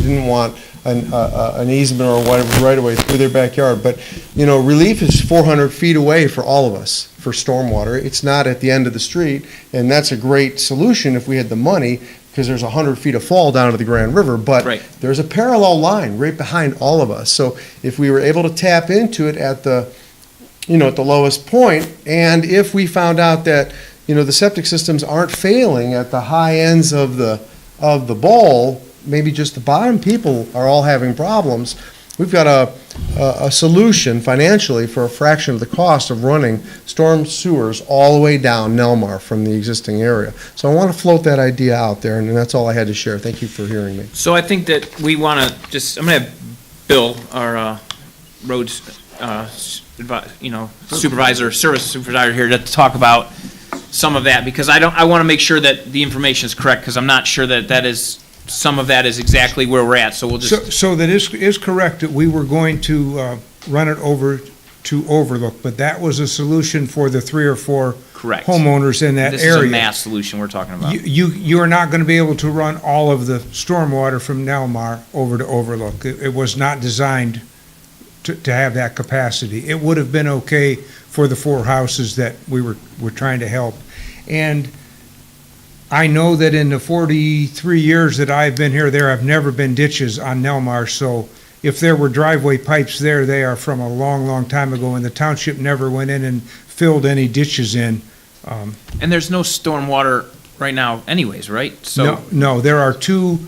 didn't want an easement or whatever right away through their backyard. But, you know, relief is 400 feet away for all of us for stormwater. It's not at the end of the street, and that's a great solution if we had the money, because there's 100 feet of fall down to the Grand River, but Right. there's a parallel line right behind all of us. So if we were able to tap into it at the, you know, at the lowest point, and if we found out that, you know, the septic systems aren't failing at the high ends of the bowl, maybe just the bottom people are all having problems, we've got a solution financially for a fraction of the cost of running storm sewers all the way down Nelmar from the existing area. So I want to float that idea out there, and that's all I had to share. Thank you for hearing me. So I think that we want to just, I'm going to have Bill, our roads, supervisor, service supervisor here to talk about some of that, because I want to make sure that the information is correct, because I'm not sure that some of that is exactly where we're at, so we'll just. So that is correct, that we were going to run it over to Overlook, but that was a solution for the 3 or 4 Correct. homeowners in that This area. is a mass solution we're talking about. You are not going to be able to run all of the stormwater from Nelmar over to Overlook. It was not designed to have that capacity. It would have been okay for the 4 houses that we were trying to help. And I know that in the 43 years that I've been here, there have never been ditches on Nelmar, so if there were driveway pipes there, they are from a long, long time ago, and the township never went in and filled any ditches in. And there's no stormwater right now anyways, right? So No, there are 2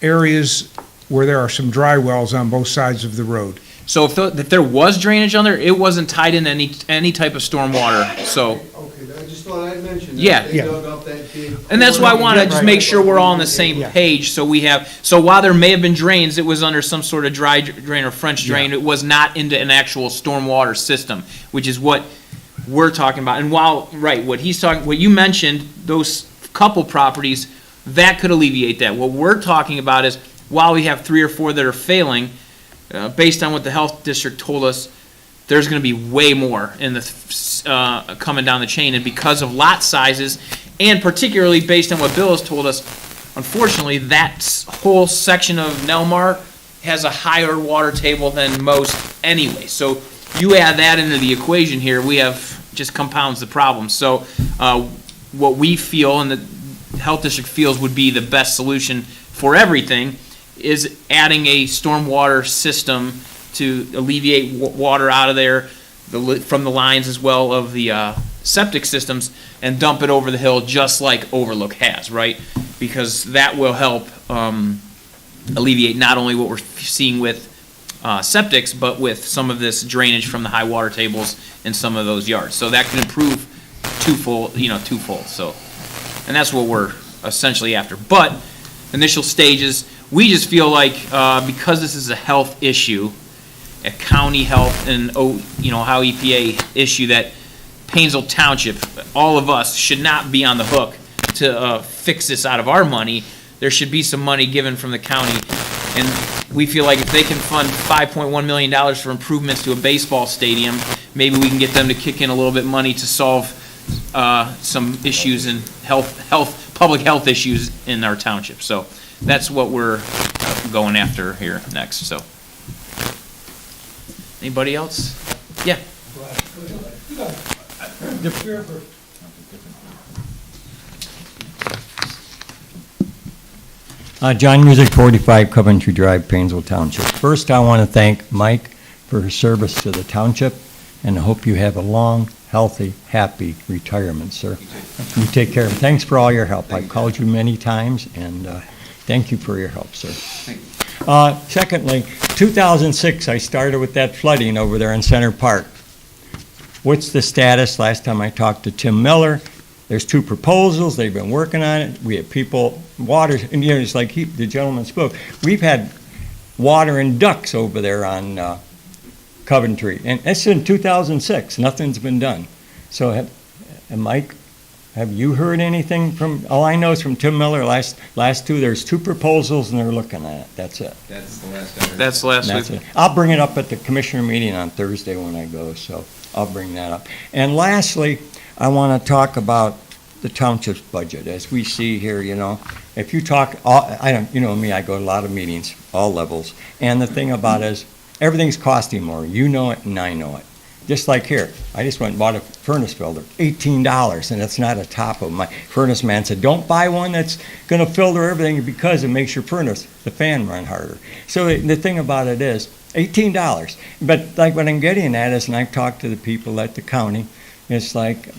areas where there are some dry wells on both sides of the road. So if there was drainage on there, it wasn't tied in any type of stormwater, so. Okay, I just thought I'd mention that. Yeah. They dug up that big. And that's why I want to just make sure we're all on the same Yeah. page, so while there may have been drains, it was under some sort of dry drain or French drain, it was not into an actual stormwater system, which is what we're talking about. And what you mentioned, those couple properties, that could alleviate that. What we're talking about is, while we have 3 or 4 that are failing, based on what the health district told us, there's going to be way more in the coming down the chain, and because of lot sizes, and particularly based on what Bill has told us, unfortunately, that whole section of Nelmar has a higher water table than most anyway. So you add that into the equation here, we have just compounds the problem. So what we feel and the health district feels would be the best solution for everything is adding a stormwater system to alleviate water out of there from the lines as well of the septic systems, and dump it over the hill just like Overlook has, right? Because that will help alleviate not only what we're seeing with septics, but with some of this drainage from the high water tables in some of those yards. So that can improve twofold. So, and that's what we're essentially after. But initial stages, we just feel like because this is a health issue, a county health and Ohio EPA issue, that Painesville Township, all of us, should not be on the hook to fix this out of our money. There should be some money given from the county, and we feel like if they can fund $5.1 million for improvements to a baseball stadium, maybe we can get them to kick in a little bit money to solve some issues in public health issues in our township. So that's what we're going after here next. So, anybody else? Yeah. John Music, 45 Coventry Drive, Painesville Township. First, I want to thank Mike for his service to the township, and I hope you have a long, healthy, happy retirement, sir. You take care. Thanks for all your help. I've called you many times, and thank you for your help, sir. Secondly, 2006, I started with that flooding over there in Center Park. What's the status? Last time I talked to Tim Miller, there's 2 proposals. They've been working on it. We have people, water, and it's like the gentleman spoke. We've had water and ducks over there on Coventry, and it's in 2006. Nothing's been done. So, Mike, have you heard anything from? All I know is from Tim Miller. Last 2, there's 2 proposals, and they're looking at it. That's it. That's the last I heard. That's last That's week. it. I'll bring it up at the commissioner meeting on Thursday when I go, so I'll bring that up. And lastly, I want to talk about the township's budget, as we see here, if you talk, you know me, I go to a lot of meetings, all levels, and the thing about it is, everything's costing more. You know it, and I know it. Just like here, I just went and bought a furnace filter, $18, and it's not a top of my furnace man said, don't buy one that's going to filter everything because it makes your furnace, the fan, run harder. So the thing about it is, $18. But like what I'm getting at is, and I've talked to the people at the county, it's like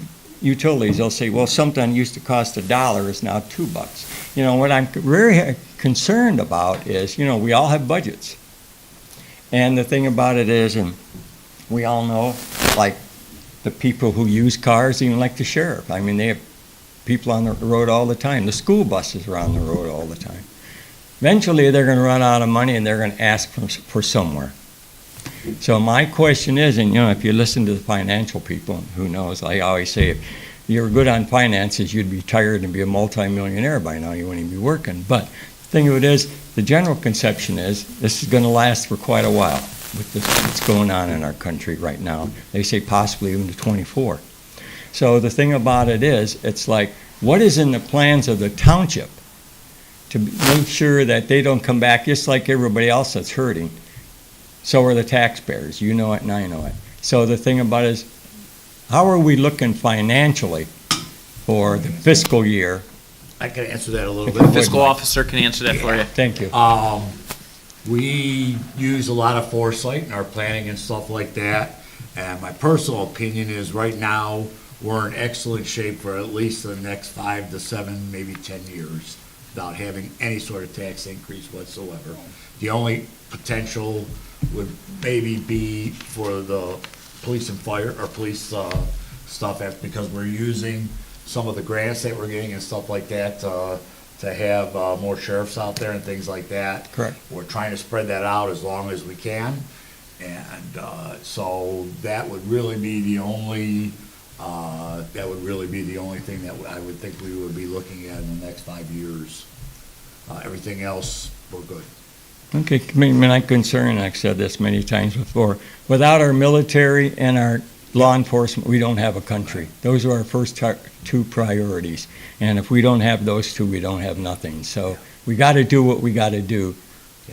utilities, they'll say, well, something used to cost $1 is now $2. What I'm very concerned about is, we all have budgets. And the thing about it is, and we all know, like the people who use cars, even like the sheriff. I mean, they have people on the road all the time. The school buses are on the road all the time. Eventually, they're going to run out of money and they're going to ask for somewhere. So my question is, and if you listen to the financial people, who knows, I always say, if you were good on finances, you'd be tired and be a multimillionaire by now. You wouldn't be working. But the thing of it is, the general conception is this is going to last for quite a while with this, what's going on in our country right now. They say possibly even to 24. So the thing about it is, it's like, what is in the plans of the township to make sure that they don't come back just like everybody else that's hurting? So are the taxpayers. You know it and I know it. So the thing about it is, how are we looking financially for the fiscal year? I can answer that a little The bit. fiscal officer can answer that for you. Thank you. We use a lot of foresight in our planning and stuff like that. And my personal opinion is right now, we're in excellent shape for at least the next 5 to 7, maybe 10 years without having any sort of tax increase whatsoever. The only potential would maybe be for the police and fire, or police stuff, that's because we're using some of the grants that we're getting and stuff like that to have more sheriffs out there and things like that. Correct. We're trying to spread that out as long as we can. And so that would really be the only, thing that I would think we would be looking at in the next 5 years. Everything else, we're good. Okay, my concern, I've said this many times before, without our military and our law enforcement, we don't have a country. Those are our first two priorities. And if we don't have those two, we don't have nothing. So we got to do what we got to do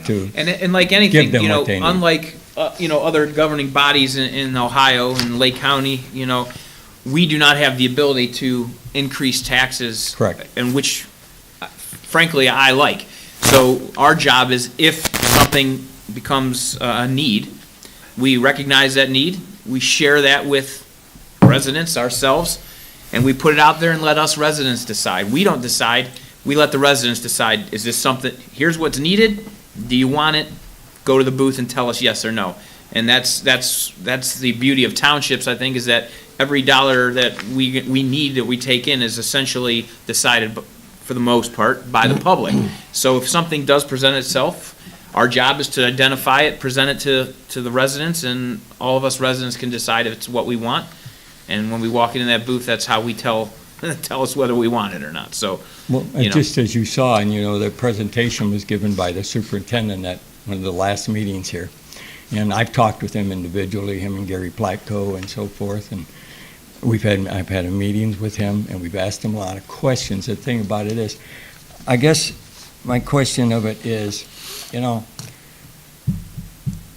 to And like anything, give them what they need. unlike, other governing bodies in Ohio and Lake County, we do not have the ability to increase taxes. Correct. And which, frankly, I like. So our job is, if something becomes a need, we recognize that need, we share that with residents, ourselves, and we put it out there and let us residents decide. We don't decide, we let the residents decide, is this something, here's what's needed, do you want it? Go to the booth and tell us yes or no. And that's the beauty of townships, I think, is that every dollar that we need, that we take in, is essentially decided for the most part by the public. So if something does present itself, our job is to identify it, present it to the residents, and all of us residents can decide if it's what we want. And when we walk into that booth, that's how we tell us whether we want it or not. So, Well, just as you saw, and the presentation was given by the superintendent at one of the last meetings here. And I've talked with him individually, him and Gary Platko and so forth, and I've had meetings with him, and we've asked him a lot of questions. The thing about it is, I guess my question of it is,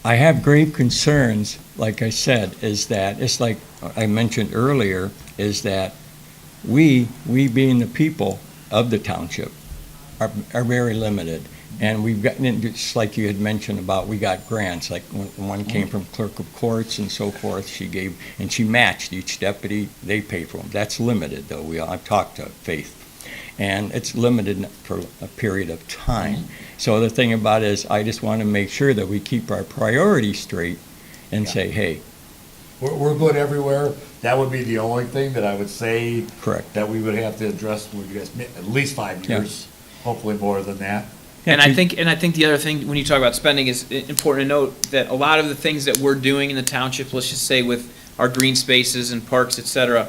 I have grave concerns, like I said, is that, it's like I mentioned earlier, is that we being the people of the township are very limited. And we've gotten, just like you had mentioned about, we got grants, like one came from clerk of courts and so forth, she matched each deputy, they pay for them. That's limited, though. I've talked to Faith. And it's limited for a period of time. So the thing about it is, I just want to make sure that we keep our priorities straight and say, hey. We're good everywhere. That would be the only thing that I would say. Correct. That we would have to address with you guys, at least 5 years, hopefully more than that. And I think the other thing, when you talk about spending, is important to note that a lot of the things that we're doing in the township, let's just say with our green spaces and parks, et cetera,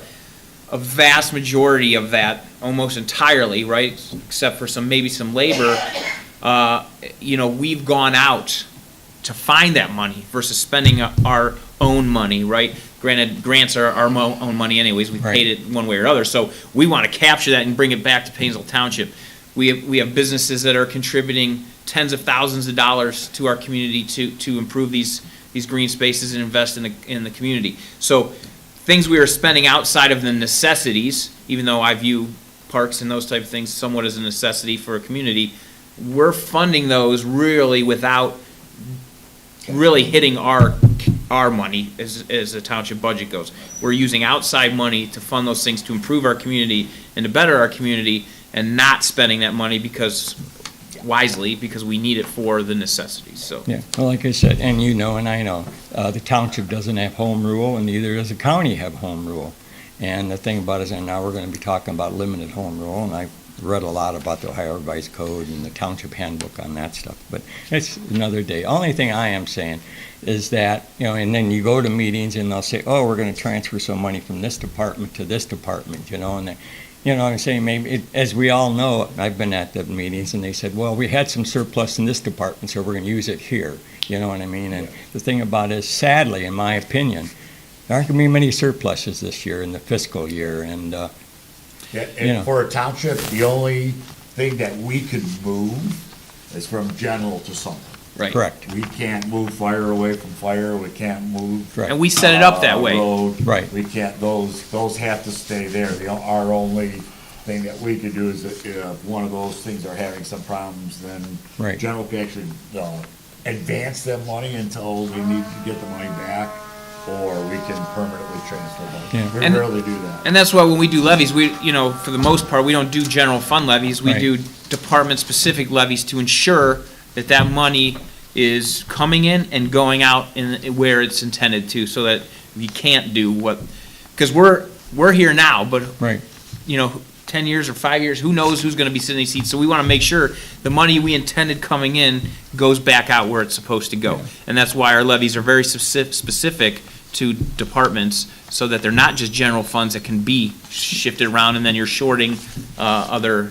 a vast majority of that, almost entirely, right, except for maybe some labor, we've gone out to find that money versus spending our own money, right? Granted, grants are our own money anyways, we paid it one way or other, so we want to capture that and bring it back to Painesville Township. We have businesses that are contributing tens of thousands of dollars to our community to improve these green spaces and invest in the community. So things we are spending outside of the necessities, even though I view parks and those type of things somewhat as a necessity for a community, we're funding those really without really hitting our money as the township budget goes. We're using outside money to fund those things to improve our community and to better our community, and not spending that money wisely because we need it for the necessities, so. Yeah, well, like I said, and you know and I know, the township doesn't have home rule, and neither does the county have home rule. And the thing about it is, and now we're gonna be talking about limited home rule, and I've read a lot about the Ohio Revised Code and the township handbook on that stuff, but it's another day. Only thing I am saying is that, and then you go to meetings and they'll say, oh, we're gonna transfer some money from this department to this department, and they, I'm saying maybe, as we all know, I've been at the meetings, and they said, well, we had some surplus in this department, so we're going to use it here. You know what I mean? And the thing about it is, sadly, in my opinion, there aren't going to be many surpluses this year in the fiscal year, and, And for a township, the only thing that we could move is from general to something. Right. correct. We can't move fire away from fire, we can't move. Correct. And we set it up that way. Road. Right. We can't, those have to stay there. Our only thing that we could do is if one of those things are having some problems, then Right. general can actually advance that money until we need to get the money back, or we can permanently transfer money. Yeah. We And- rarely do that. And that's why when we do levies, we, for the most part, we don't do general fund levies. We Right. do department-specific levies to ensure that that money is coming in and going out in where it's intended to, so that you can't do what, because we're here now, but, Right. 10 years or 5 years, who knows who's gonna be sitting in these seats? So we wanna make sure the money we intended coming in goes back out where it's supposed to go. And that's why our levies are very specific to departments, so that they're not just general funds that can be shifted around, and then you're shorting other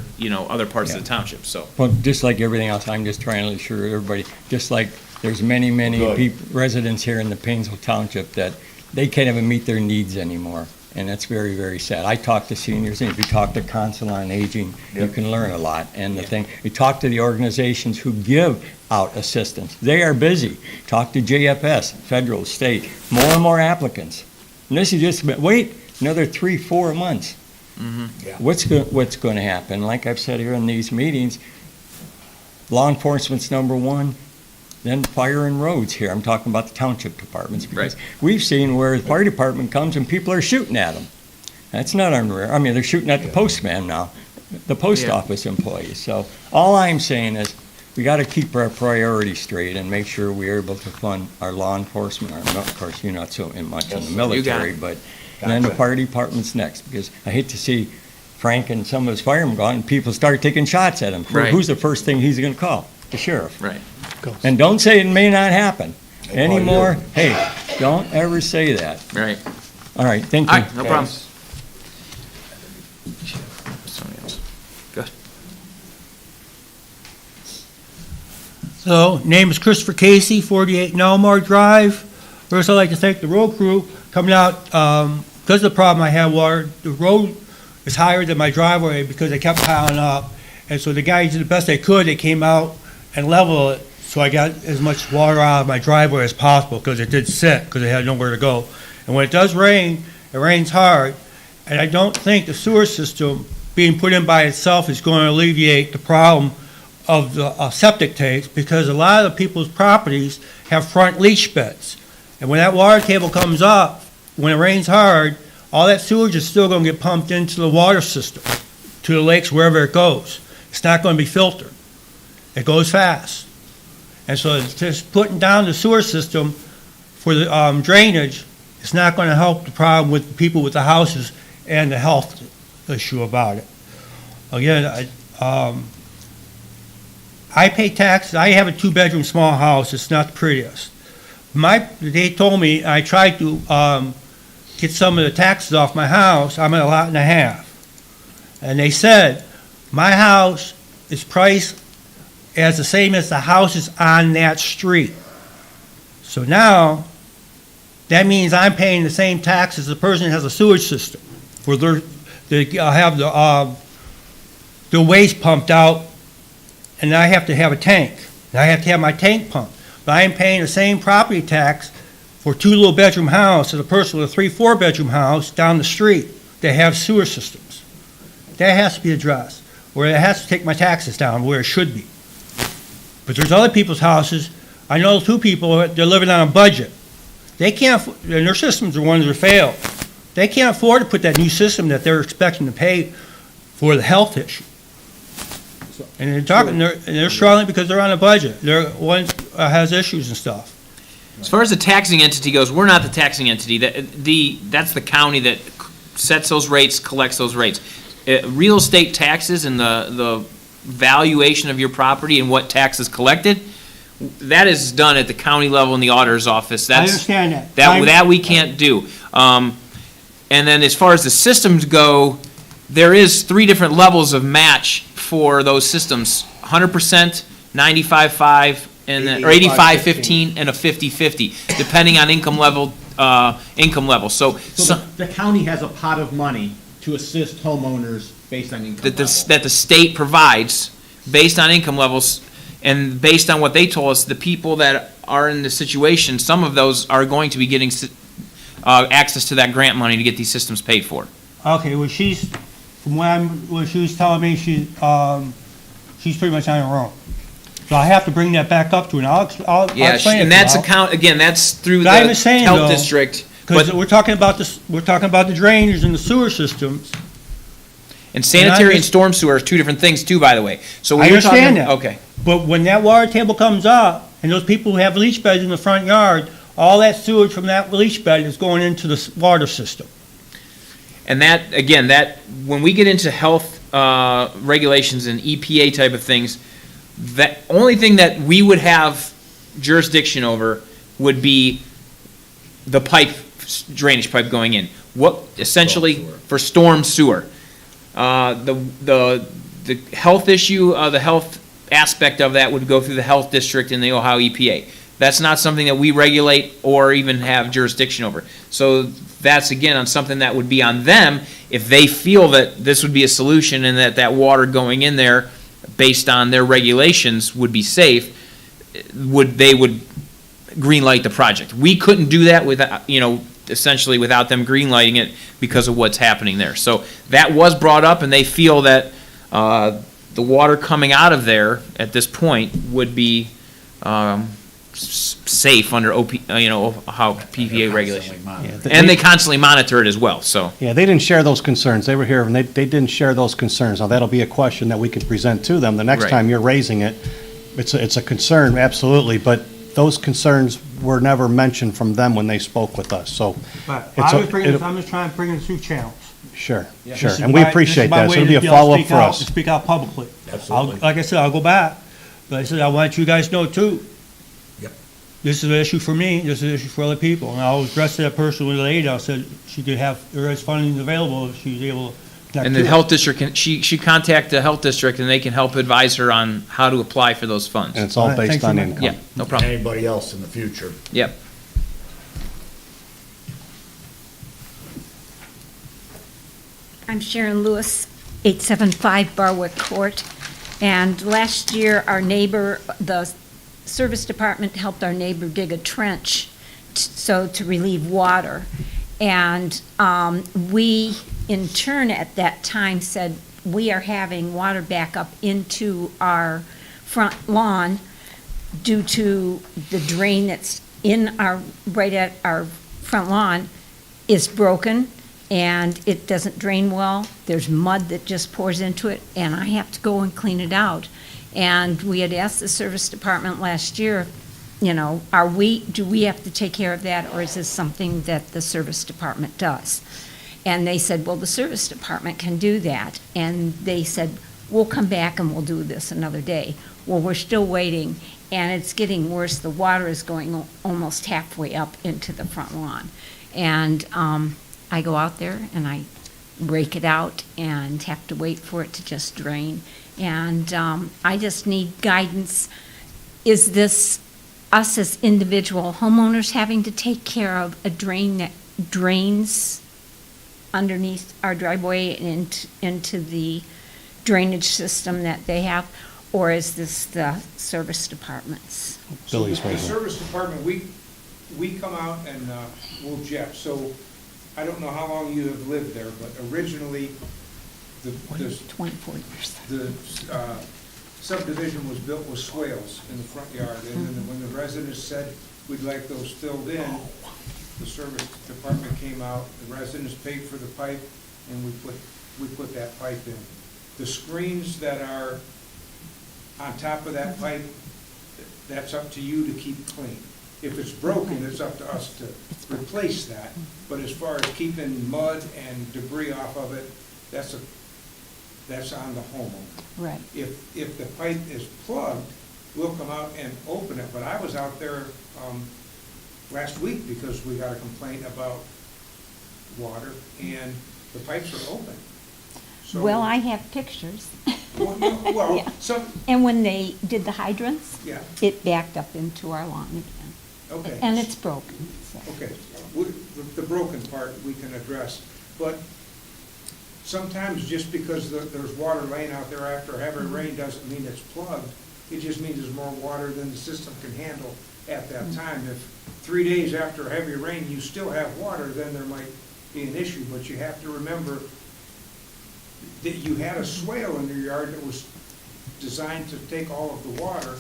parts of the township, so. Well, just like everything else, I'm just trying to assure everybody, just like there's many Good. residents here in the Painesville Township that they can't even meet their needs anymore. And that's very, very sad. I talk to seniors, and if you talk to Council on Aging, you Yep. can learn a lot. And the thing, you talk to the organizations who give out assistance. They are busy. Talk to JFS, federal, state, more and more applicants. And this is just, wait another 3-4 months. Yeah. What's going to happen? Like I've said here in these meetings, law enforcement's number one, then fire and roads here. I'm talking about the township departments, because we've seen where the fire department comes and people are shooting at them. That's not unrare. I mean, they're shooting at the postman now, the post Yeah. office employees. So all I'm saying is, we got to keep our priorities straight and make sure we're able to fund our law enforcement. Of course, you're not so much in the Yes, you got military, it. but and then the Gotcha. fire department's next, because I hate to see Frank and some of his firemen gone, and people start taking shots at him. Right. Who's the first thing he's going to call? The sheriff. Right. And don't say it may not happen They call you. anymore. Hey, don't ever say that. Right. All right, thank All you. right, no problem. Somebody else. Hello, name is Christopher Casey, 48 Nelmar Drive. First, I'd like to thank the road crew coming out, because of the problem I had, water, the road is higher than my driveway because they kept piling up. And so the guys did the best they could, they came out and leveled it, so I got as much water out of my driveway as possible, because it did sit, because it had nowhere to go. And when it does rain, it rains hard, and I don't think the sewer system being put in by itself is going to alleviate the problem of the septic tanks, because a lot of the people's properties have front leach beds. And when that water table comes up, when it rains hard, all that sewage is still gonna get pumped into the water system, to the lakes, wherever it goes. It's not gonna be filtered. It goes fast. And so it's just putting down the sewer system for the drainage, it's not gonna help the problem with the people with the houses and the health issue about it. Again, I pay taxes. I have a 2-bedroom small house. It's not the prettiest. They told me, I tried to get some of the taxes off my house. I'm at a lot and a half. And they said, my house is priced as the same as the houses on that street. So now, that means I'm paying the same tax as the person that has a sewage system, where they have the waste pumped out, and I have to have a tank. And I have to have my tank pumped. But I am paying the same property tax for 2 little bedroom house as a person with a 3, 4 bedroom house down the street that have sewer systems. That has to be addressed, or it has to take my taxes down where it should be. But there's other people's houses, I know 2 people, they're living on a budget. They can't, and their systems are ones that fail. They can't afford to put that new system that they're expecting to pay for the health issue. And they're struggling because they're on a budget. They're one has issues and stuff. As far as the taxing entity goes, we're not the taxing entity. That's the county that sets those rates, collects those rates. Real estate taxes and the valuation of your property and what tax is collected, that is done at the county level in the auditor's office. I understand that. That we can't do. And then as far as the systems go, there is 3 different levels of match for those systems: 100%, 95.5, and then, or 85.15, and a 50.50, depending on income level. So the county has a pot of money to assist homeowners based on income level. that the state provides based on income levels, and based on what they told us, the people that are in the situation, some of those are going to be getting access to that grant money to get these systems paid for. Okay, well, what she was telling me, she's pretty much on her own. So I have to bring that back up to her, and I'll explain it to her. And that's that's through But I the understand, health though, district. Because But we're talking about the drainage and the sewer systems. and sanitary and storm sewer are 2 different things too, by the way. So I when you're talking- understand that. Okay. But when that water table comes up, and those people who have leach beds in the front yard, all that sewage from that leach bed is going into the water system. And that, again, when we get into health regulations and EPA type of things, the only thing that we would have jurisdiction over would be the drainage pipe going in. What, essentially, for storm sewer. The health issue, the health aspect of that would go through the health district and the Ohio EPA. That's not something that we regulate or even have jurisdiction over. So that's, again, on something that would be on them if they feel that this would be a solution and that water going in there, based on their regulations, would be safe. They would green light the project. We couldn't do that without, essentially without them green lighting it because of what's happening there. So that was brought up, and they feel that the water coming out of there at this point would be safe under how PPA regulation. And they constantly monitor it as well, so. Yeah, they didn't share those concerns. They were here, and they didn't share those concerns. Now, that'll be a question that we can present to them the next Right. time you're raising it. It's a concern, absolutely, but those concerns were never mentioned from them when they spoke with us, so, But It's a- I'm just trying to bring it through channels. sure, This sure. is And we my- appreciate this is my that, so way it'll be to a be able to follow-up speak for out- us. to Speak out publicly. Absolutely. Like I said, I'll go back, but I said, I want you guys to know too. Yep. This is an issue for me, this is an issue for other people, and I'll address that person with a lady, I said she could have, there is funding available, if she's able to connect And to the it. health district, she contact the health district, and they can help advise her on how to apply for those funds. And it's all All right, based thanks on so much. income. Yeah, no problem. Anybody else in the future? Yep. I'm Sharon Lewis, 875 Barwick Court. And last year, our neighbor, the service department helped our neighbor dig a trench to relieve water. And we, in turn, at that time said, we are having water back up into our front lawn due to the drain that's right at our front lawn is broken, and it doesn't drain well. There's mud that just pours into it, and I have to go and clean it out. And we had asked the service department last year, do we have to take care of that, or is this something that the service department does? And they said, well, the service department can do that. And they said, we'll come back and we'll do this another day. Well, we're still waiting, and it's getting worse. The water is going almost halfway up into the front lawn. And I go out there and I rake it out and have to wait for it to just drain. And I just need guidance. Is this us as individual homeowners having to take care of a drain that drains underneath our driveway and into the drainage system that they have? Or is this the service department's? Billy's The right here. service department, we come out and we'll jet. So I don't know how long you have lived there, but originally, the 24 years. the subdivision was built with swales in the front yard. And then when the residents said, we'd like those filled in, the service department came out, the residents paid for the pipe, and we put that pipe in. The screens that are on top of that pipe, that's up to you to keep clean. If it's broken, it's up to us to replace that. But as far as keeping mud and debris off of it, that's on the homeowner. Right. If the pipe is plugged, we'll come out and open it. But I was out there last week because we got a complaint about water, and the pipes are open. So- Well, I have pictures. Well, Yeah. some, And when they did the hydrants, yeah, it backed up into our lawn again. okay. And it's broken, so. Okay, the broken part we can address, but sometimes just because there's water laying out there after heavy rain doesn't mean it's plugged. It just means there's more water than the system can handle at that time. If 3 days after heavy rain, you still have water, then there might be an issue, but you have to remember that you had a swale in your yard that was designed to take all of the water,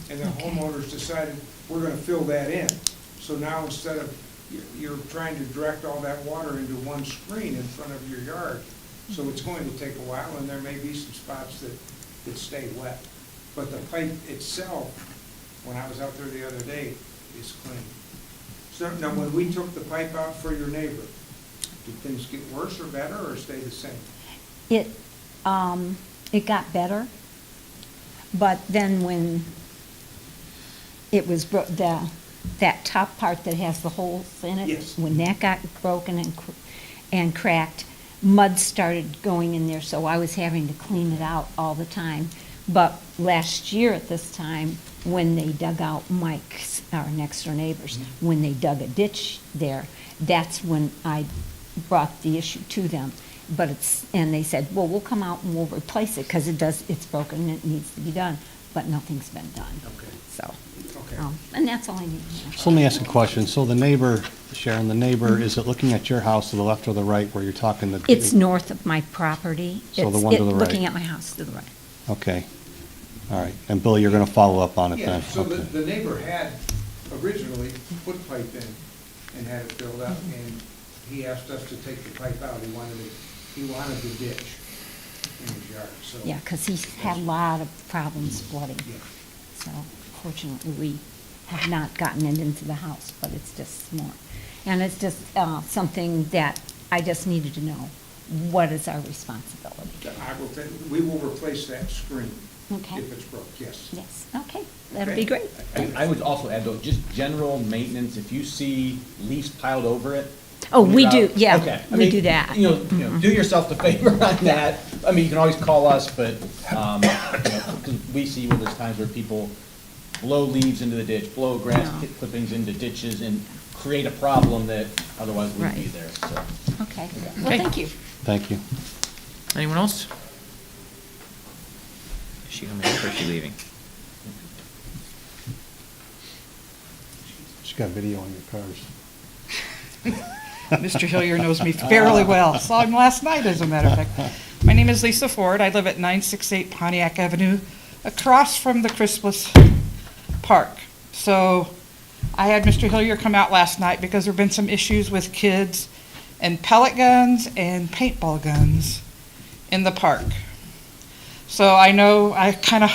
and the homeowners decided, we're gonna fill that in. So now instead of, you're trying to direct all that water into one screen in front of your yard. So it's going to take a while, and there may be some spots that stay wet. But the pipe itself, when I was out there the other day, is clean. So now, when we took the pipe out for your neighbor, did things get worse or better, or stay the same? It got better, but then when it was, that top part that has the holes in it. Yes. When that got broken and cracked, mud started going in there, so I was having to clean it out all the time. But last year at this time, when they dug out Mike's, our next door neighbors, when they dug a ditch there, that's when I brought the issue to them. But and they said, well, we'll come out and we'll replace it, because it's broken and it needs to be done, but nothing's been done. Okay. So, Okay. and that's all I need to know. So let me ask a question. So the neighbor, Sharon, the neighbor, is it looking at your house to the left or the right where you're talking the? It's north of my property. So the It's one to the right. Looking at my house to the right. Okay. All right. And Billy, you're going to follow up on it Yeah, then? so Okay. the neighbor had originally put pipe in and had it filled up, and he asked us to take the pipe out. He wanted the ditch in his yard, so. Yeah, because he's had a lot of problems flooding. Yeah. So fortunately, we have not gotten it into the house, but it's just more. And it's just something that I just needed to know. What is our responsibility? We will replace that screen Okay. if it's broke, yes. Yes, okay, that'd be great. I would also add though, just general maintenance, if you see leaves piled over it. Oh, when we you're do, out- yeah, okay. I we mean, do that. You know, do yourself the favor on that. I mean, you can always call us, but, you know, 'cause we see where there's times where people blow leaves into the ditch, blow grass No. clippings into ditches and create a problem that otherwise wouldn't be Right. there, so. Okay, well, thank you. Thank you. Anyone else? Is she coming up or is she leaving? She's got video on your cars. Mr. Hillier knows me fairly well. Saw him last night, as a matter of fact. My name is Lisa Ford. I live at 968 Pontiac Avenue, across from the Christmas Park. So I had Mr. Hillier come out last night because there have been some issues with kids and pellet guns and paintball guns in the park. So I know I kind of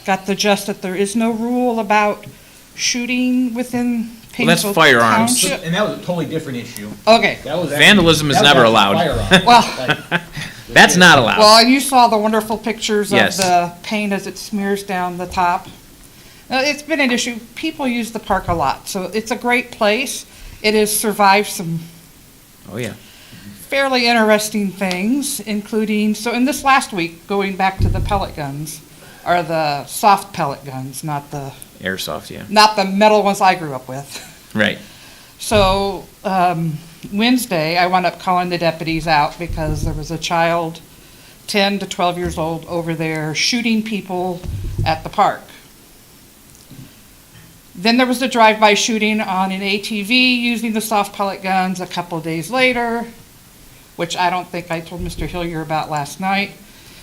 got the gist that there is no rule about shooting within Well, that's Painesville firearms. Township. And that was a totally different issue. Okay. That was Vandalism is that was never actually allowed. firearms. Well, Like, That's not allowed. well, and you saw the wonderful pictures of Yes. the paint as it smears down the top. It's been an issue. People use the park a lot, so it's a great place. It has survived some Oh, yeah. fairly interesting things, including, so in this last week, going back to the pellet guns, are the soft pellet guns, not the Airsoft, yeah. not the metal ones I grew up with. Right. So Wednesday, I wound up calling the deputies out because there was a child, 10 to 12 years old, over there shooting people at the park. Then there was the drive-by shooting on an ATV using the soft pellet guns a couple of days later, which I don't think I told Mr. Hillier about last night.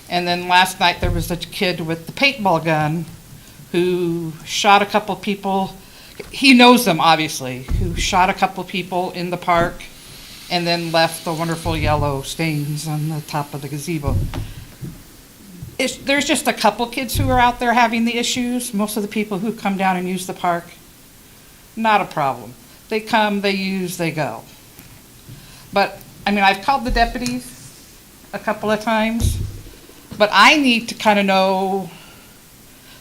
And then last night, there was a kid with the paintball gun who shot a couple people. He knows them, obviously, who shot a couple people in the park and then left the wonderful yellow stains on the top of the gazebo. There's just a couple kids who are out there having the issues. Most of the people who come down and use the park, not a problem. They come, they use, they go. But, I mean, I've called the deputies a couple of times, but I need to kind of know,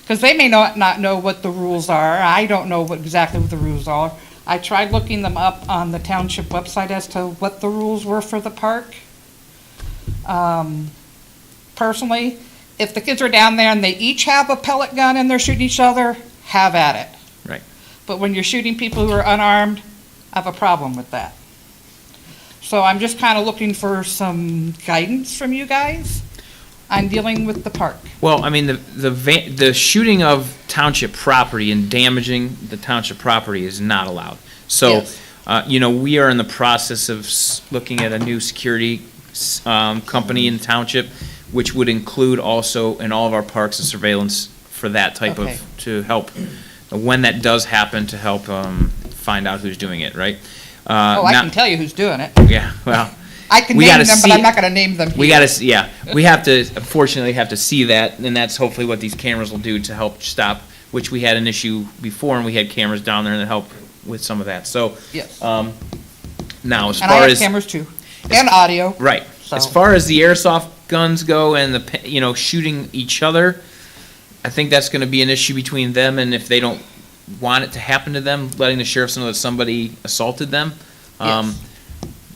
because they may not know what the rules are. I don't know exactly what the rules are. I tried looking them up on the township website as to what the rules were for the park. Personally, if the kids are down there and they each have a pellet gun and they're shooting each other, have at it. Right. But when you're shooting people who are unarmed, I have a problem with that. So I'm just kind of looking for some guidance from you guys on dealing with the park. Well, I mean, the shooting of township property and damaging the township property is not allowed. So, Yes. We are in the process of looking at a new security company in the township, which would include also in all of our parks and surveillance for that type Okay. of, to help, when that does happen, to help find out who's doing it, right? I can tell you who's doing it. Yeah, well. I can We name gotta them, but see I'm it. not going to name them here. We gotta, yeah, we have to, unfortunately, have to see that, and that's hopefully what these cameras will do to help stop, which we had an issue before, and we had cameras down there that help with some of that, so. Yes. Now, as And I far have as, cameras too, and audio. right, as So- far as the airsoft guns go and shooting each other, I think that's gonna be an issue between them, and if they don't want it to happen to them, letting the sheriffs know that somebody assaulted them. Yes.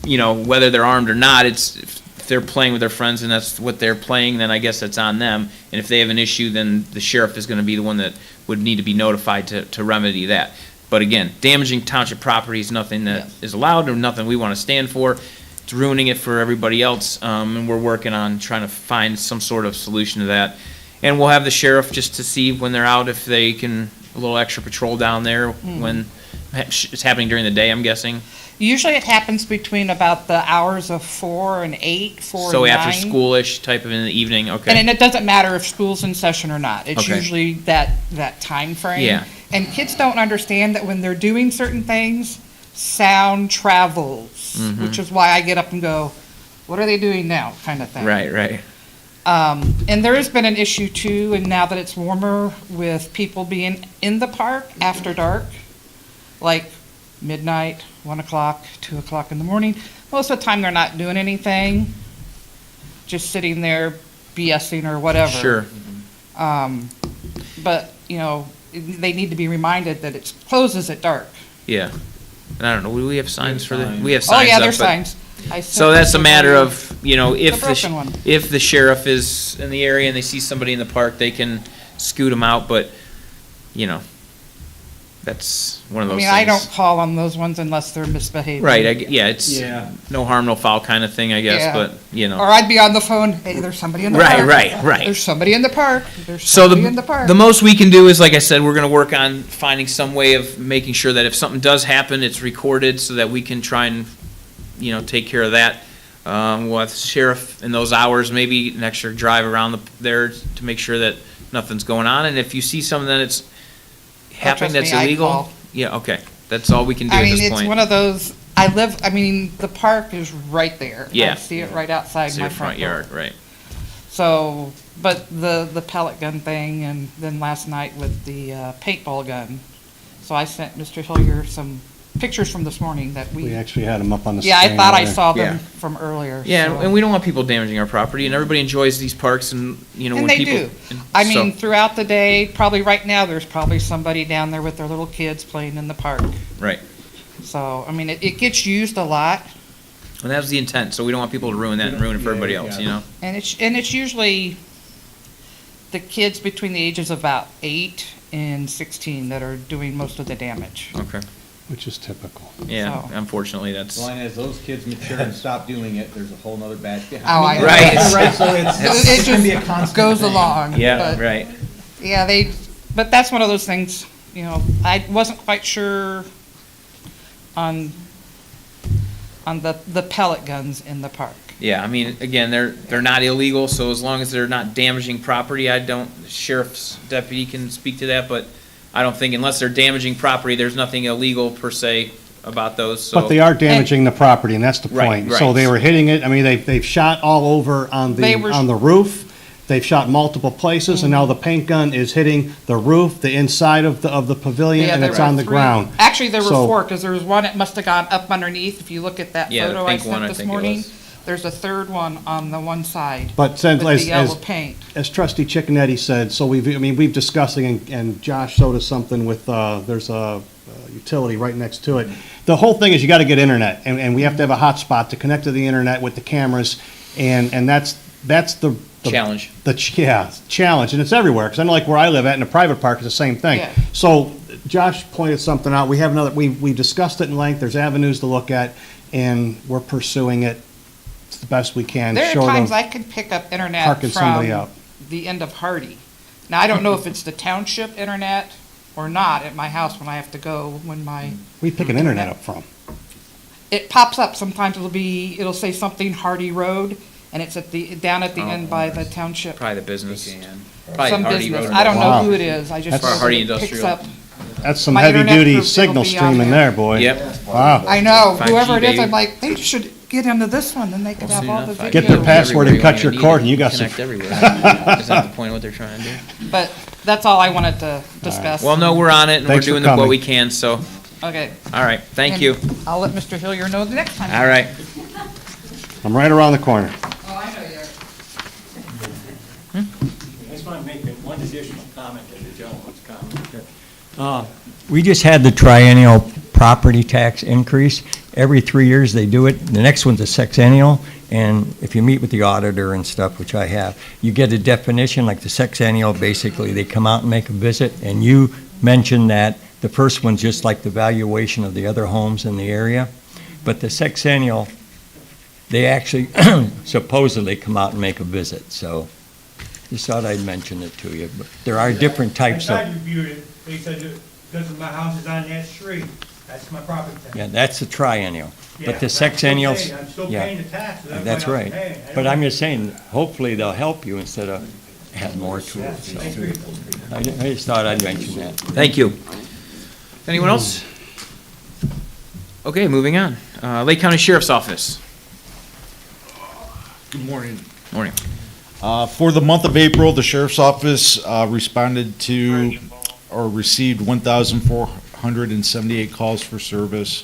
Whether they're armed or not, if they're playing with their friends and that's what they're playing, then I guess that's on them. And if they have an issue, then the sheriff is gonna be the one that would need to be notified to remedy that. But again, damaging township property is nothing that Yes. is allowed or nothing we wanna stand for. It's ruining it for everybody else, and we're working on trying to find some sort of solution to that. And we'll have the sheriff just to see when they're out, if they can, a little extra patrol down there when it's happening during the day, I'm guessing. Usually it happens between about the hours of 4 and 8, 4 So and 9. after schoolish type of in the evening, okay. And it doesn't matter if school's in session or not. It's Okay. usually that time frame. Yeah. And kids don't understand that when they're doing certain things, sound travels, Mm-hmm. which is why I get up and go, what are they doing now, kind of thing. Right, right. And there has been an issue too, and now that it's warmer, with people being in the park after dark, like midnight, 1 o'clock, 2 o'clock in the morning. Most of the time, they're not doing anything, just sitting there BSing or whatever. Sure. But, they need to be reminded that it closes at dark. Yeah. And I don't know, do we have signs for the, signs. we have Oh, signs yeah, up, there's but- signs. So that's a matter of, if The broken one. if the sheriff is in the area and they see somebody in the park, they can scoot them out, but, that's one of I those mean, things. I don't call on those ones unless they're misbehaving. Right, it's Yeah. no harm, no foul kind of thing, I guess, Yeah. but, Or I'd be on the phone, hey, there's somebody in the Right, park. right. There's somebody in the park. There's So somebody in the park. the most we can do is, like I said, we're gonna work on finding some way of making sure that if something does happen, it's recorded so that we can try and, take care of that. We'll have the sheriff in those hours, maybe an extra drive around there to make sure that nothing's going on. And if you see something that it's happening trust that's me, I illegal, call. yeah, okay. That's all we can do I at mean, this it's point. one of those, the park is right there. Yeah. I see it right outside See my your front door. yard, right. So, but the pellet gun thing, and then last night with the paintball gun. So I sent Mr. Hillier some pictures from this morning that We actually had them up on the screen. yeah, I thought I there. saw Yeah. them from earlier. Yeah, so. and we don't want people damaging our property, and everybody enjoys these parks, and, when And they people. do. and I so- mean, throughout the day, probably right now, there's probably somebody down there with their little kids playing in the park. Right. So, I mean, it gets used a lot, And that was the intent, so we don't want people to ruin that and ruin it for everybody else, and it's usually the kids between the ages of about 8 in 16 that are doing most of the damage. Okay. Which is typical. Yeah, So- unfortunately, that's, Well, and as those kids mature and stop doing it, there's a whole nother batch behind. Oh, I know. Right. Right, so it's gonna be a It constant goes thing. along. yeah, but- right. Yeah, but that's one of those things, you know, I wasn't quite sure on the pellet guns in the park. Yeah, I mean, again, they're not illegal, so as long as they're not damaging property, the sheriff's deputy can speak to that, but I don't think unless they're damaging property, there's nothing illegal per se about those, so. But they are damaging the property, and that's the Right, point. So right. they were hitting it, I mean, they've shot all over on They were- the roof. They've shot multiple places, and now the paint gun is hitting the roof, the inside of the pavilion, Yeah, and there it's were on the 3. ground. Actually, there were So- 4, because there was one, it must have gone up underneath, if you look at that Yeah, the photo I pink one, sent I this think it morning. was. There's a third one on the one side But with since, the yellow paint. as trustee Chickanetti said, so we've discussing, and Josh showed us something with, there's a utility right next to it. The whole thing is you gotta get internet, and we have to have a hotspot to connect to the internet with the cameras, and that's the. Challenge. Challenge, and it's everywhere, because I know like where I live at in a private park, it's the same thing. Yeah. So Josh pointed something out, we discussed it in length, there's avenues to look at, and we're pursuing it the best we can, There are short times of I can pick up internet parking somebody from up. the end of Hardy. Now, I don't know if it's the township internet or not at my house when I have to go, when my, We pick an internet up from. it pops up, sometimes it'll say something Hardy Road, and it's down at the end by the township. Probably the business. Probably Some Hardy business, Road. I don't know Wow. who it is, I just That's- know that Hardy it picks Industrial. up. That's some My internet heavy-duty group, signal it'll be on streaming there. there, boy. Yep. Wow. I know, 5G, whoever it is, baby. I'm like, they should get into this one, then they could have all the videos. Get their password and cut your cord, and you got some. Connect everywhere. Is that the point of what they're trying to do? But that's all I wanted to discuss. Well, no, we're on it, and we're Thanks for doing what coming. we can, so, Okay. all right, thank And you. I'll let Mr. Hillier know the next time. All right. I'm right around the corner. Oh, I know you are. I just want to make one additional comment to the gentleman's comment. We just had the triennial property tax increase. Every 3 years they do it. The next one's a sexennial, and if you meet with the auditor and stuff, which I have, you get a definition, like the sexennial, basically, they come out and make a visit, and you mentioned that the first one's just like the valuation of the other homes in the area, but the sexennial, they actually supposedly come out and make a visit, so just thought I'd mention it to you. But there are different types I of, tried to view it, they said, because my house is on that street, that's my property tax. yeah, that's the triennial. Yeah, But the I'm still sexennial, paying- I'm still yeah. paying the taxes. That's why I'm right. paying. I But don't- I'm just saying, hopefully they'll help you instead of add more to it. So I just thought I'd mention that. Thank you. Anyone else? Okay, moving on. Lake County Sheriff's Office. Good morning. Morning. For the month of April, the sheriff's office responded to or received 1,478 calls for service.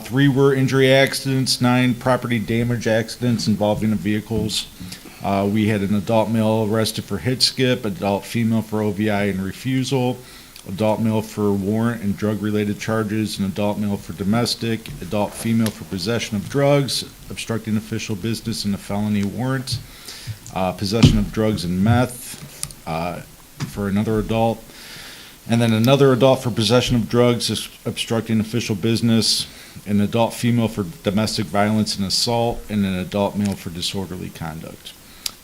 3 were injury accidents, 9 property damage accidents involving the vehicles. We had an adult male arrested for hit skip, adult female for OVI and refusal, adult male for warrant and drug-related charges, an adult male for domestic, adult female for possession of drugs, obstructing official business and a felony warrant, possession of drugs and meth for another adult, and then another adult for possession of drugs, obstructing official business, an adult female for domestic violence and assault, and an adult male for disorderly conduct.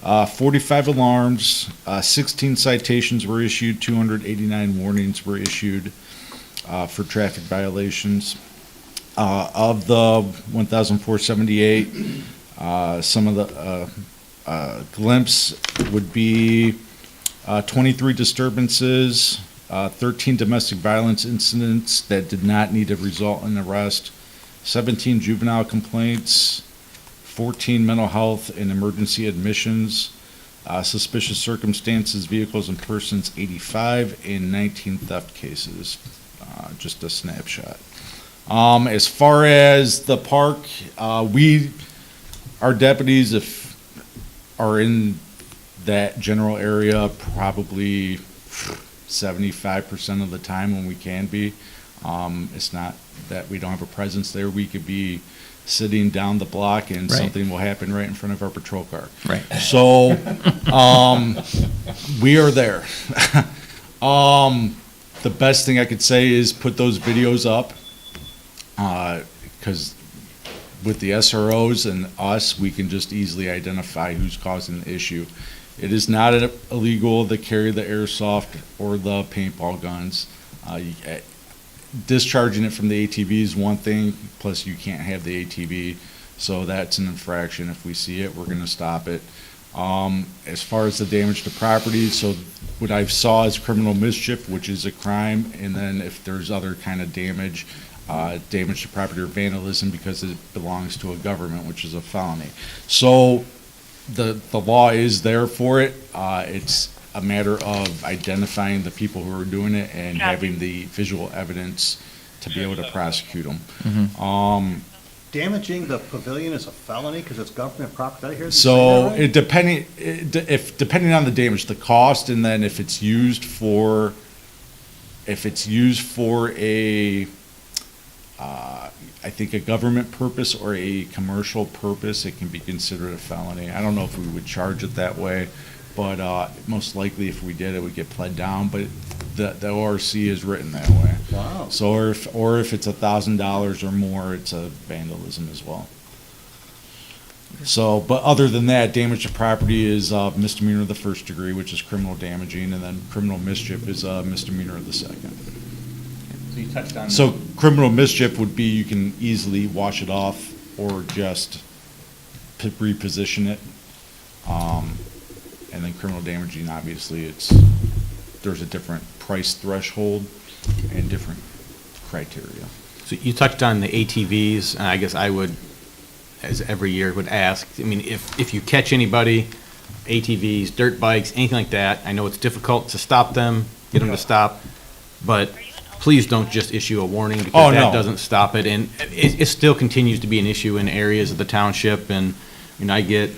45 alarms, 16 citations were issued, 289 warnings were issued for traffic violations. Of the 1,478, some of the glimpse would be 23 disturbances, 13 domestic violence incidents that did not need to result in arrest, 17 juvenile complaints, 14 mental health and emergency admissions, suspicious circumstances, vehicles and persons 85, and 19 theft cases. Just a snapshot. As far as the park, our deputies, if are in that general area, probably 75% of the time when we can be. It's not that we don't have a presence there. We could be sitting down the block and Right. something will happen right in front of our patrol car. Right. So, we are there. The best thing I could say is put those videos up, because with the SROs and us, we can just easily identify who's causing the issue. It is not illegal to carry the airsoft or the paintball guns. Discharging it from the ATV is one thing, plus you can't have the ATV, so that's an infraction. If we see it, we're gonna stop it. As far as the damage to property, so what I saw is criminal mischief, which is a crime, and then if there's other kind of damage, damage to property or vandalism because it belongs to a government, which is a felony. So the law is there for it. It's a matter of identifying the people who are doing it and having the visual evidence to be able to prosecute them. Damaging the pavilion is a felony because it's government property. Did I hear you say So that right? depending on the damage, the cost, and then if it's used for a I think a government purpose or a commercial purpose, it can be considered a felony. I don't know if we would charge it that way, but most likely if we did, it would get pled down. But the ORC is written that way. Wow. So or if it's $1,000 or more, it's a vandalism as well. So, but other than that, damage to property is misdemeanor of the first degree, which is criminal damaging, and then criminal mischief is a misdemeanor of the second. So you touched on. So criminal mischief would be you can easily wash it off or just reposition it. And then criminal damaging, obviously, there's a different price threshold and different criteria. So you touched on the ATVs, and I guess I would, as every year, would ask, I mean, if you catch anybody, ATVs, dirt bikes, anything like that, I know it's difficult to stop them, get them to stop, but please don't just issue a warning because Oh, that no. doesn't stop it. And it still continues to be an issue in areas of the township, and, I get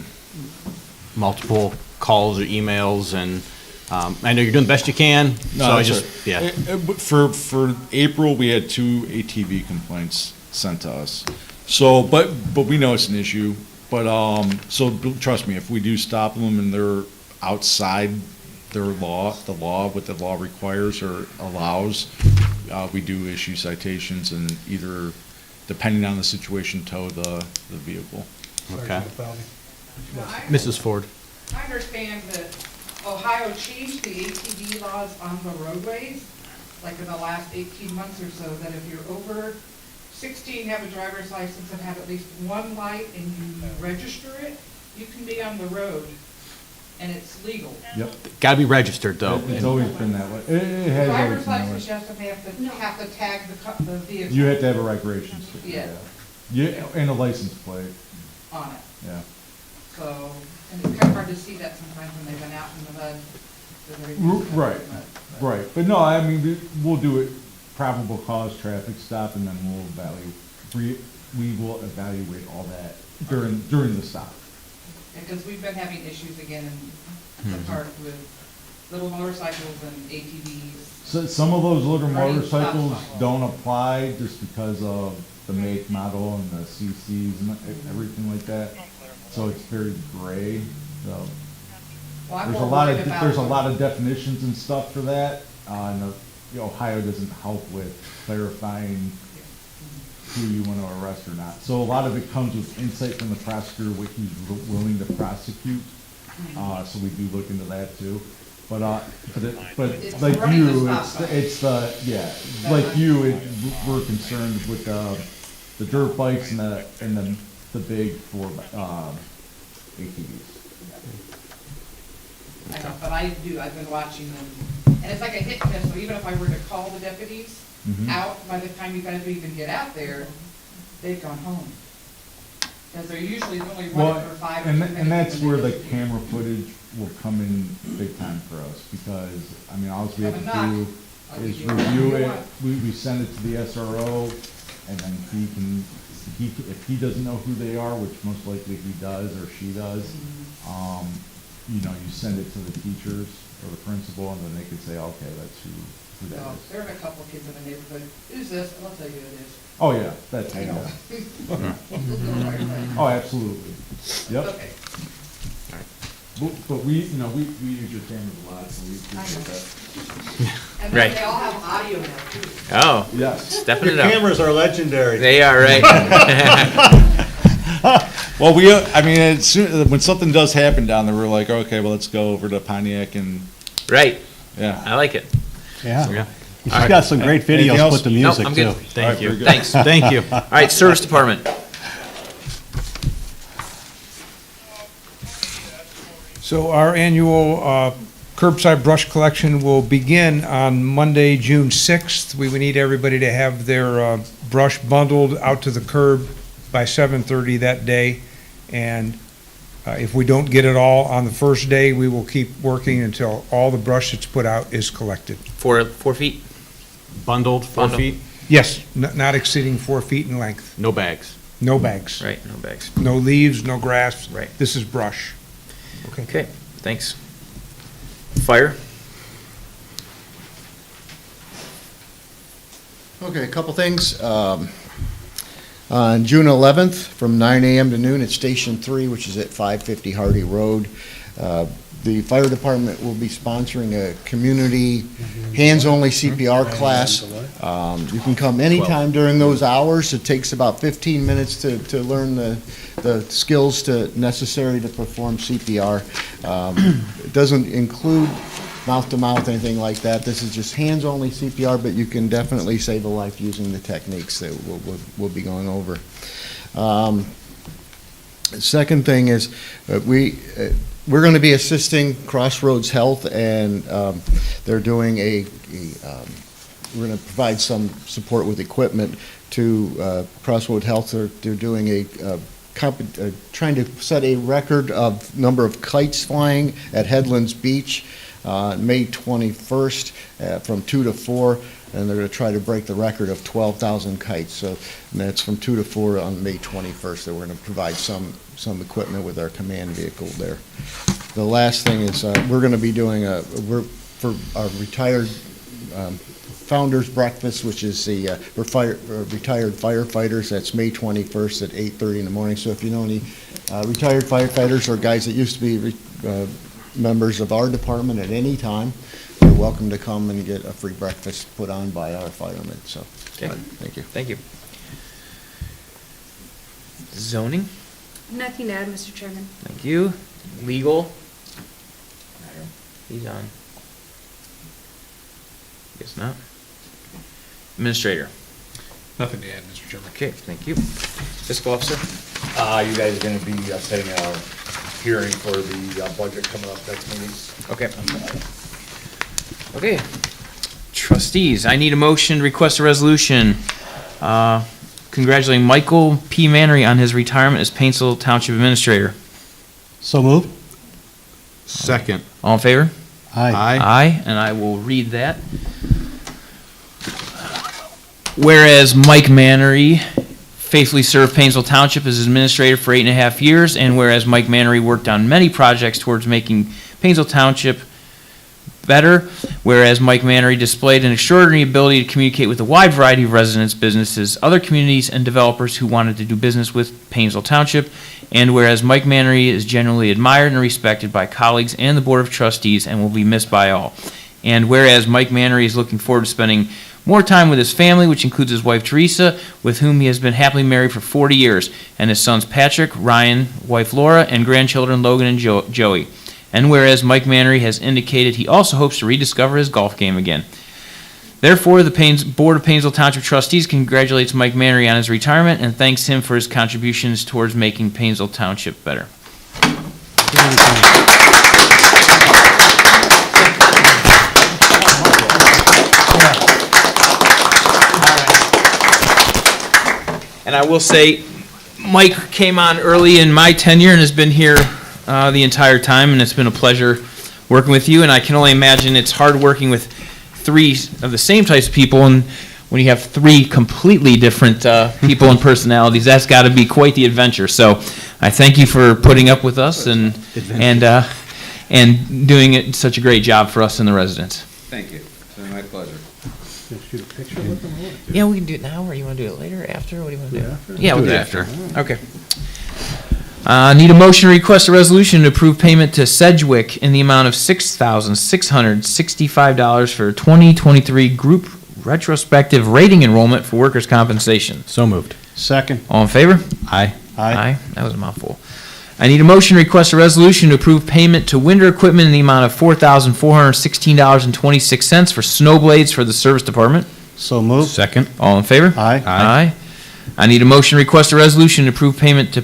multiple calls or emails, and I know you're doing the best you can, so I that's just, right. yeah. For April, we had 2 ATV complaints sent to us. So, but we know it's an issue. But so trust me, if we do stop them and they're outside their law, what the law requires or allows, we do issue citations and either, depending on the situation, tow the vehicle. Okay. Mrs. Ford. I understand that Ohio changed the ATV laws on the roadways, like in the last 18 months or so, that if you're over 16, have a driver's license and have at least one light and you register it, you can be on the road and it's legal. Yep. Gotta be registered, though. It's always been that way. It has always Driver's been that way. license, you have to tag the vehicle. You have to have a recreation sticker. Yeah. And a license plate, On it. yeah. So, and it's kind of hard to see that sometimes when they've been out in the mud. Right, right. But no, I mean, we'll do it, probable cause traffic stop, and then we will evaluate all that during the stop. Because we've been having issues again in the park with little motorcycles and ATVs. So some of those little Running motorcycles stop. don't apply just because of the make, model, and the CCs and everything like that. So it's very gray, so. Well, I'm There's more a lot worried of, about there's a the- lot of definitions and stuff for that. And Ohio doesn't help with clarifying who you want to arrest or not. So a lot of it comes with insight from the prosecutor, what he's willing to prosecute. So we do look into that too. But It's like running you, the stop it's sign. like you, we're concerned with the dirt bikes and the big for ATVs. I know, but I've been watching them, and it's like a hit and miss, so even if I were to call the deputies Mhm. out, by the time you guys would even get out there, they've gone home. Because they're usually only Well, running for 5 or 10 minutes. and that's and where they the just- camera footage will come in big time for us, because, I mean, all we have Come and to do I'll is give you whatever review you it, want. we send it to the SRO, and then if he doesn't know who they are, which most likely he does or she does, Mm-hmm. you send it to the teachers or the principal, and then they can say, okay, that's who that So, is. there are a couple of kids in the neighborhood, who's this? I'll tell you who it is. Oh, yeah, that's, I know. oh, absolutely, yep. Okay. But we, you know, we use your cameras a lot, so we appreciate that. And Right. they all have audio now, too. Oh, Yes. stepping it up. Cameras are legendary. They are, right? Well, I mean, when something does happen down there, we're like, okay, well, let's go over to Pontiac and, Right. yeah. I like it. Yeah. Yeah. She's got some great Anything videos else? with the Nope, music, I'm too. good. All right, Thank you. very good. Thanks. Thank you. All right, Service Department. So our annual curbside brush collection will begin on Monday, June 6th. We would need everybody to have their brush bundled out to the curb by 7:30 that day. And if we don't get it all on the first day, we will keep working until all the brush that's put out is collected. 4 feet. Bundled, 4 Bundled. feet, Yes, not exceeding 4 feet in length. no bags. No bags. Right, no bags. No leaves, no grass. Right. This is brush. Okay, thanks. Fire? Okay, a couple things. On June 11th, from 9 a.m. to noon at Station 3, which is at 550 Hardy Road, the fire department will be sponsoring a community hands-only CPR class. You can come anytime during those hours. It takes about 15 minutes to learn the skills necessary to perform CPR. It doesn't include mouth-to-mouth, anything like that. This is just hands-only CPR, but you can definitely save a life using the techniques that we'll be going over. Second thing is, we're going to be assisting Crossroads Health, and they're doing we're going to provide some support with equipment to Crossroads Health. They're doing trying to set a record of number of kites flying at Headlands Beach, May 21st, from 2 to 4, and they're going to try to break the record of 12,000 kites. So, and that's from 2 to 4 on May 21st. So we're going to provide some equipment with our command vehicle there. The last thing is we're going to be doing for our retired Founders Breakfast, which is for retired firefighters. That's May 21st at 8:30 in the morning. So if you know any retired firefighters or guys that used to be members of our department at any time, you're welcome to come and get a free breakfast put on by our firemen. So, Okay. Thank you. Thank you. Zoning? Nothing to add, Mr. Chairman. Thank you. Legal? He's on. Guess not. Administrator? Nothing to add, Mr. Chairman. Okay, thank you. Fiscal officer? You guys are gonna be setting a hearing for the budget coming up next meeting. Okay. Okay. Trustees, I need a motion to request a resolution congratulating Michael P. Mannery on his retirement as Painesville Township Administrator. So moved? Second. All in favor? Aye. Aye, and I will read that. Whereas Mike Mannery faithfully served Painesville Township as administrator for 8.5 years, and whereas Mike Mannery worked on many projects towards making Painesville Township better, whereas Mike Mannery displayed an extraordinary ability to communicate with a wide variety of residents, businesses, other communities, and developers who wanted to do business with Painesville Township, and whereas Mike Mannery is generally admired and respected by colleagues and the Board of Trustees and will be missed by all. And whereas Mike Mannery is looking forward to spending more time with his family, which includes his wife Teresa, with whom he has been happily married for 40 years, and his sons Patrick, Ryan, wife Laura, and grandchildren Logan and Joey. And whereas Mike Mannery has indicated he also hopes to rediscover his golf game again. Therefore, the Board of Painesville Township Trustees congratulates Mike Mannery on his retirement and thanks him for his contributions towards making Painesville Township better. And I will say, Mike came on early in my tenure and has been here the entire time, and it's been a pleasure working with you. And I can only imagine it's hard working with 3 of the same types of people, and when you have 3 completely different people and personalities, that's got to be quite the adventure. So I thank you for putting up with us and doing it such a great job for us and the residents. Thank you. It's been my pleasure. Shoot a picture with them? Yeah, we can do it now, or you want to do it later, after? What do you want to do? after? Yeah, we'll do it after. Okay. Need a motion to request a resolution to approve payment to Sedgwick in the amount of $6,665 for 2023 group retrospective rating enrollment for workers' compensation. So moved. Second. All in favor? Aye. Aye. That was a mouthful. I need a motion to request a resolution to approve payment to Winder Equipment in the amount of $4,416.26 for snow blades for the service department. So moved. Second. All in favor? Aye. Aye. I need a motion to request a resolution to approve payment to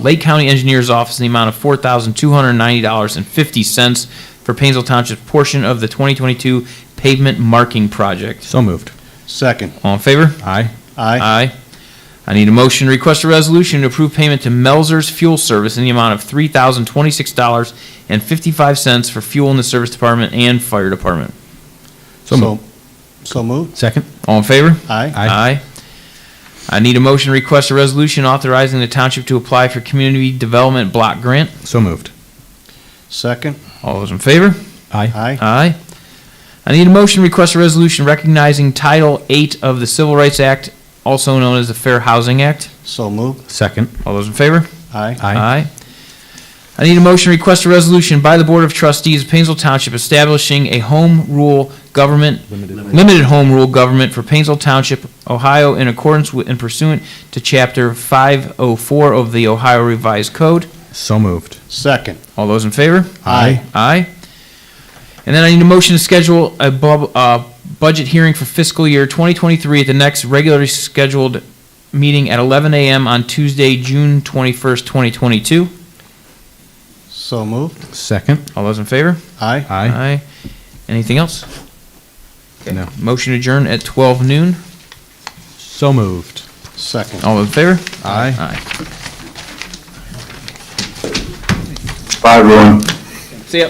Lake County Engineers Office in the amount of $4,290.50 for Painesville Township's portion of the 2022 pavement marking project. So moved. Second. All in favor? Aye. Aye. Aye. I need a motion to request a resolution to approve payment to Melzer's Fuel Service in the amount of $3,026.55 for fuel in the service department and fire department. So moved. So moved. Second. All in favor? Aye. Aye. I need a motion to request a resolution authorizing the township to apply for community development block grant. So moved. Second. All those in favor? Aye. Aye. Aye. I need a motion to request a resolution recognizing Title 8 of the Civil Rights Act, also known as the Fair Housing Act. So moved. Second. All those in favor? Aye. Aye. I need a motion to request a resolution by the Board of Trustees of Painesville Township establishing a home rule government, limited home rule government for Painesville Township, Ohio, in accordance with and pursuant to Chapter 504 of the Ohio Revised Code. So moved. Second. All those in favor? Aye. Aye. And then I need a motion to schedule a budget hearing for fiscal year 2023 at the next regularly scheduled meeting at 11 a.m. on Tuesday, June 21st, 2022. So moved. Second. All those in favor? Aye. Aye. Anything else? Okay. No. Motion adjourned at 12 noon. So moved. Second. All those in favor? Aye. Aye. Bye, everyone. See ya.